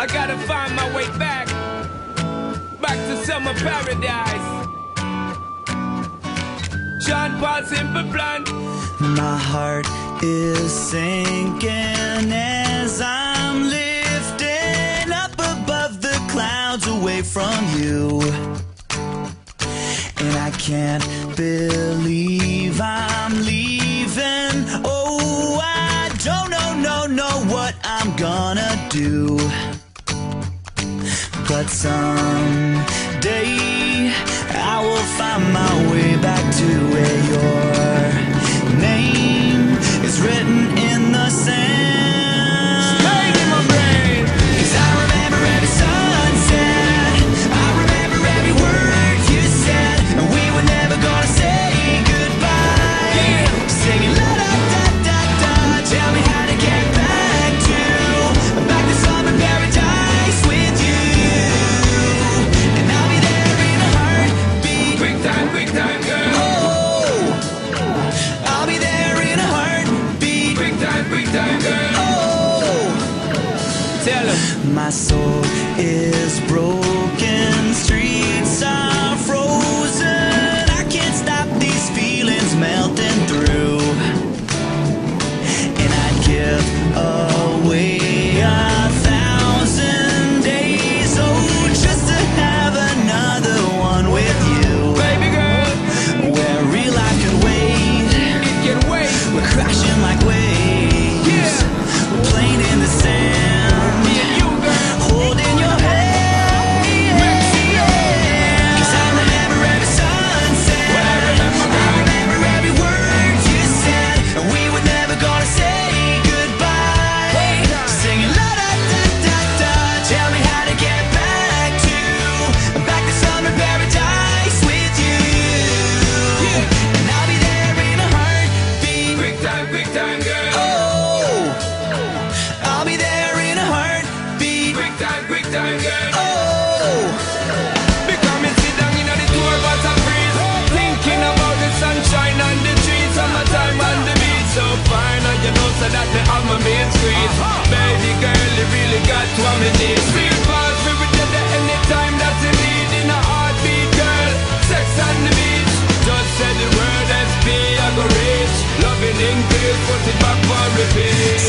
I gotta find my way back to summer paradise. Sean Paul, Simple Plan. My heart is sinking as I'm lifting up above the clouds away from you. And I can't believe I'm leaving. Oh, I don't know what I'm gonna do. But someday I will find my way back to where your name is written in the sand. Straight in my brain. 'Cause I remember every sunset, I remember every word you said, and we were never gonna say goodbye. Yeah. Singing la da da da da, tell me how to get back to summer paradise with you. And I'll be there in a heartbeat. Quick time, girl. Oh, I'll be there in a heartbeat. Quick time, girl. Oh, Tell him. my soul is broken, streets are frozen. I can't stop these feelings melting through. And I'd give away 1,000 days, oh, just to have another one with you. Baby girl, Where real life can wait, it can wait. we're crashing like waves. Yeah. We're playing in the sand, Me and you, girl. holding your hand. Yeah. 'Cause I remember every sunset, Well, I remember, I remember every word you said, and we were never gonna say goodbye. Singing la da da da da, tell me how to get back to summer paradise with you. And I'll be there in a heartbeat. Quick time, girl. Oh, I'll be there in a heartbeat. Quick time, girl. Oh, Because me sit down in the tour bus and breeze, thinking about the sunshine and the trees, summertime and the beach. So fine, and you know so that me have my main street. Baby girl, you really got what me need. Real fast, we will get there anytime that you need. In a heartbeat, girl, sex on the beach. Just say the word SP, I go reach. Loving English, put it back for repeat.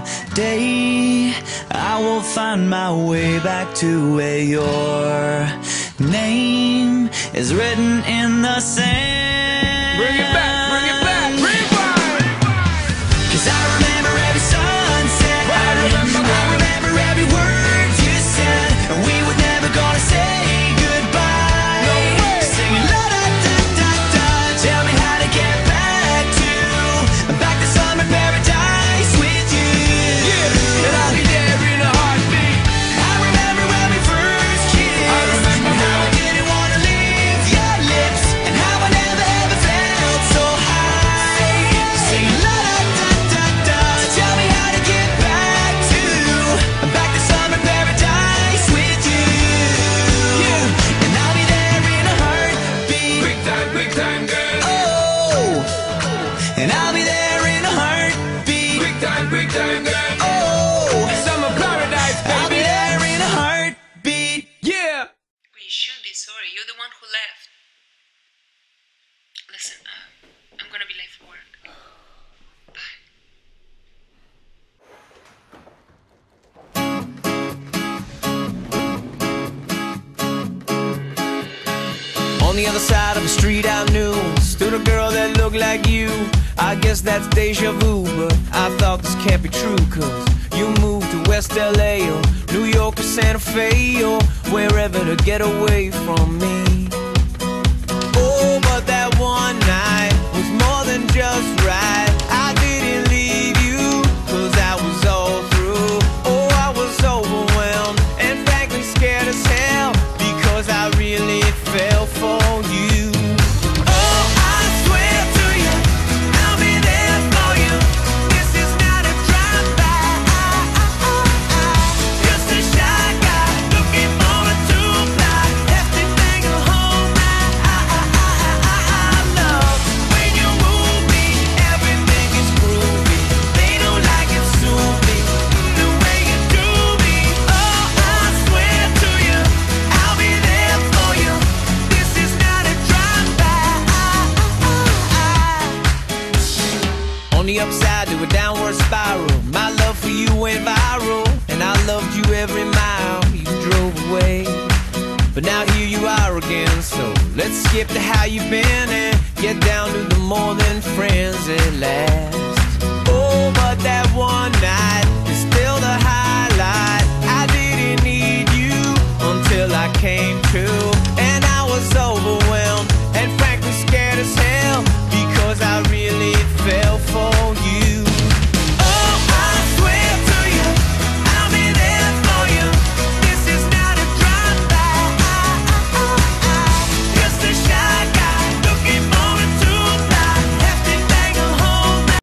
someday I will find my way back to where your name is written in the sand. Bring it back, rewind. 'Cause I remember every sunset, I remember every word you said, and we were never gonna say goodbye. No way. Singing la da da da da, tell me how to get back to summer paradise with you. Yeah, and I'll be there in a heartbeat. I remember when we first kissed, I remember and how I when- didn't wanna leave your lips, and how I never ever felt so high. Singing la da da da da, tell me how to get back to summer paradise with you. And I'll be there in a heartbeat. Quick time, girl. Oh, and I'll be there in a heartbeat. Quick time, girl. Oh, Summer paradise, I'll be baby. there in a heartbeat. Yeah. Well, you should be sorry. You're the one who left. Listen, I'm gonna be late for work. Bye. On the other side of the street I knew stood a girl that looked like you. I guess that's deja vu, but I thought this can't be true. Cause you moved to West LA or New York or Santa Fe or wherever to get away from me. Oh, but that one night was more than just right. I didn't leave you cause I was all through. Oh, I was overwhelmed and frankly scared as hell because I really fell for you. Oh, I swear to you, I'll be there for you. This is not a drive-by. Just a shy guy looking for a two-ply hefty thing to hold. On the upside to a downward spiral, my love for you went viral, and I loved you every mile you drove away. But now here you are again, so let's skip to how you've been and get down to the more than friends at last. Oh, but that one night